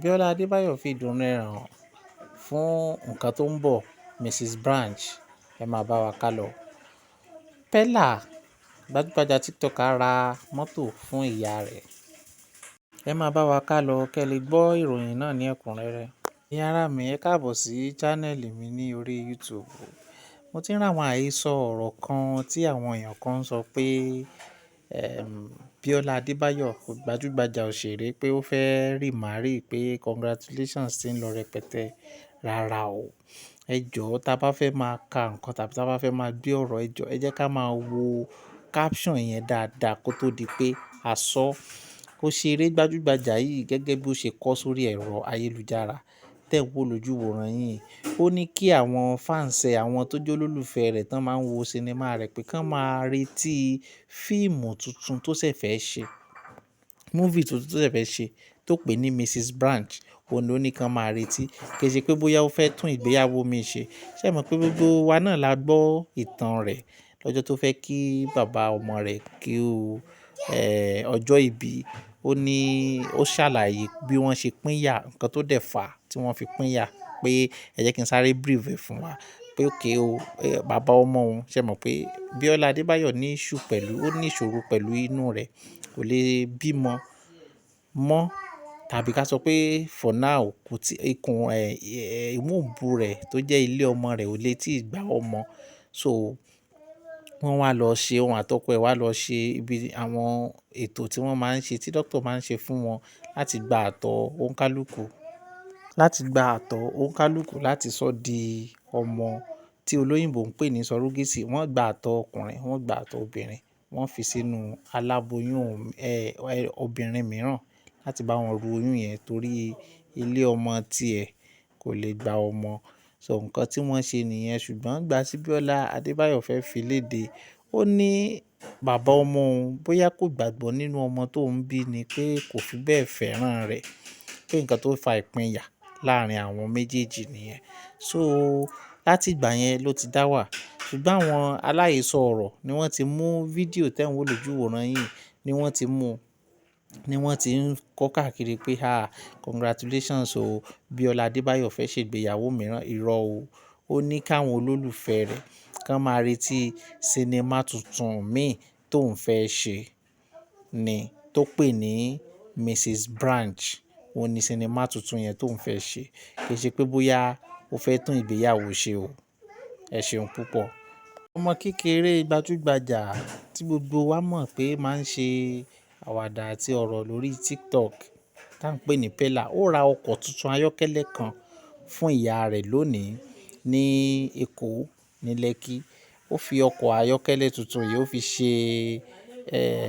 Bíọ́lá Adébáyọ̀ fi ìdùnnú rẹ̀ hàn fún nǹkan tó ń bọ̀, Mrs. Branch. Ẹ máa bá wa kálọ. Pella, gbajúgbajà TikToker, ra mọ́tò fún ìyá rẹ̀. Ẹ máa bá wa kálọ kẹ́ lè gbọ́ ìròyìn náà ní ẹ̀kúnrẹ́rẹ́. Ẹ̀yin ará mi, ẹ káàbọ̀ sí channel mi ní orí YouTube. Mo ti ń rí àwọn àhesọ ọ̀rọ̀ kan tí àwọn èèyàn kan ń sọ pé Bíọ́lá Adébáyọ̀, gbajúgbajà òṣèré, pé ó fẹ́ remarry, pé congratulations ti ń lọ rẹpẹtẹ. Rárá o. Ẹ jọ̀ọ́ tá bá fẹ́ máa ka nǹkan tàbí tá bá fẹ́ máa gbé ọ̀rọ̀, ẹ jọ̀ọ́ ẹ jẹ́ ká máa wo caption yẹn dáadáa kó tó di pé a sọ. Òṣèré gbajúgbajà yìí gẹ́gẹ́ bí ó ṣe kọ sórí ẹ̀rọ ayélujára tẹ́ ń wò lójú ìwòran yìí, ó ní kí àwọn fans ẹ, àwọn tó jẹ́ olólùfẹ́ rẹ̀ tán máa ń wo sinimá rẹ̀ pé kán máa retí fíìmù tuntun tó ṣẹ̀ fẹ́ ṣe. Movie tuntun tó ṣẹ̀ fẹ́ ṣe tó pè ní Mrs. Branch. Òun ló ní kán máa retí. Kì í ṣe pé bóyá ó fẹ́ tún ìgbéyàwó mi ṣe. Ṣé ẹ mọ̀ pé gbogbo wa náà la gbọ́ ìtàn rẹ̀ lọ́jọ́ tó fẹ́ kí bàbá ọmọ rẹ̀ kí ó ọjọ́ ìbí. Ó ní ó ṣàlàyé bí wọ́n ṣe pínyà, nǹkan tó dẹ̀ fà tí wọ́n fi pínyà, pé ẹ jẹ́ kí n sáré brief ẹ̀ fún wa. Pé okay o, bàbá ọmọ òun, ṣé ẹ mọ̀ pé Bíọ́lá Adébáyọ̀ ní issue pẹ̀lú, ó ní ìṣòro pẹ̀lú inú rẹ̀, kò lè bímọ mọ́. Tàbí ká sọ pé for now kò tí ikùn ìmúùbú rẹ̀ tó jẹ́ ilé ọmọ rẹ̀ ò lè tí ì gba ọmọ. So wọ́n wá lọ ṣe, òun àtọkọ ẹ̀ wá lọ ṣe ibi àwọn ètò tí wọ́n máa ń ṣe, tí doctor máa ń ṣe fún wọn láti gba àtọ̀ òǹkálùkù, láti gba àtọ̀ òǹkálùkù láti sọ di ọmọ tí olóyìnbo ń pè ní surrogacy. Wọ́n gba àtọ̀ ọkùnrin, wọ́n gba àtọ̀ obìnrin, wọ́n fi sínú aláboyún obìnrin mìíràn láti bá wọn ru oyún yẹn torí ilé ọmọ tí ẹ̀ kò lè gba ọmọ. So nǹkan tí wọ́n ṣe nìyẹn. Ṣùgbọ́n ìgbà tí Bíọ́lá Adébáyọ̀ fẹ́ fi léde, ó ní bàbá ọmọ òun bóyá kò gbàgbọ́ nínú ọmọ tó ń bí ni, pé kò fi bẹ́ẹ̀ fẹ́ràn rẹ̀, pé nǹkan tó fa ìpínyà láàárín àwọn méjèèjì nìyẹn. So láti ìgbà yẹn ló ti dá wà. Ṣùgbọ́n àwọn aláhesọ ọ̀rọ̀ ni wọ́n ti mú fídíò tẹ́ ń wò lójú ìwòran yìí, ni wọ́n ti mú, ni wọ́n ti ń kọ káàkiri pé congratulations o, Bíọ́lá Adébáyọ̀ fẹ́ ṣe ìgbéyàwó mìíràn. Irọ́ o. Ó ní káwọn olólùfẹ́ rẹ̀ kán máa retí sinimá tuntun míì tó ń fẹ́ ṣe ni, tó pè ní Mrs. Branch. Ó ní sinimá tuntun yẹn tó ń fẹ́ ṣe. Kì í ṣe pé bóyá ó fẹ́ tún ìgbéyàwó ṣe o. Ẹ ṣeun púpọ̀. Ọmọ kékeré gbajúgbajà tí gbogbo wa mọ̀ pé máa ń ṣe àwàdà àti ọ̀rọ̀ lórí TikTok tá ń pè ní Pella, ó ra ọkọ̀ tuntun ayọ́kẹ́lẹ́ kan fún ìyá rẹ̀ lónìí ní Èkó, ní Lekki. Ó fi ọkọ̀ ayọ́kẹ́lẹ́ tuntun yìí ó fi ṣe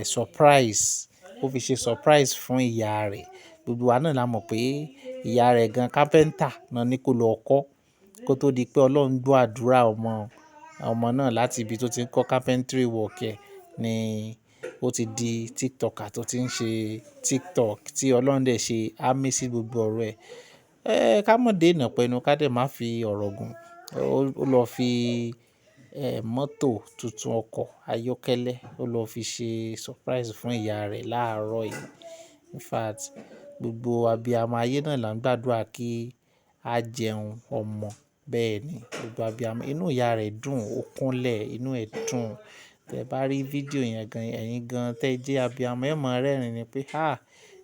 surprise. Ó fi ṣe surprise fún ìyá rẹ̀. Gbogbo wa náà la mọ̀ pé ìyá rẹ̀ gan carpenter náà ní kó lọ kọ́, kó tó di pé Ọlọ́run gbọ́ àdúrà ọmọ náà láti ibi tó ti ń kọ́ carpentry work ẹ̀ ni ó ti di TikToker tó ti ń ṣe TikTok tí Ọlọ́run dẹ̀ ṣe àmì sí gbogbo ọ̀rọ̀ ẹ̀. Ká mọ̀ dé ìnà pẹnu, ká dẹ̀ má fi ọ̀rọ̀ gùn. Ó lọ fi mọ́tò tuntun, ọkọ̀ ayọ́kẹ́lẹ́, ó lọ fi ṣe surprise fún ìyá rẹ̀ láàárọ̀ yìí. In fact, gbogbo abiyamọ ayé náà là ń gbàdúrà kí a jẹun ọmọ. Bẹ́ẹ̀ ni, gbogbo abiyamọ, inú ìyá rẹ̀ dùn, ó kúnlẹ̀, inú ẹ̀ dùn. Tẹ bá rí fídíò yẹn gan, ẹ̀yin gan tẹ jẹ́ abiyamọ, ẹ máa rẹ́rìn-ín ni pé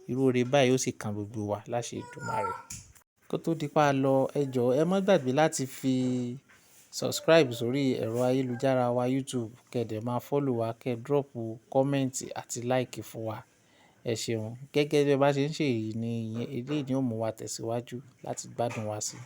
irú oore báyìí ó sì kan gbogbo wa láṣẹ Èdùmàrè. Kó tó di pé a lọ, ẹ jọ̀ọ́ ẹ má gbàgbé láti fi subscribe sórí ẹ̀rọ ayélujára wa YouTube. Kẹ́ dẹ̀ máa follow wa, kẹ́ drop comment àti like fún wa. Ẹ ṣeun. Gẹ́gẹ́ bí ẹ bá ṣe ń ṣe èyí ni eléyìí ni ó mú wa tẹ̀síwájú láti gbádùn wa sí.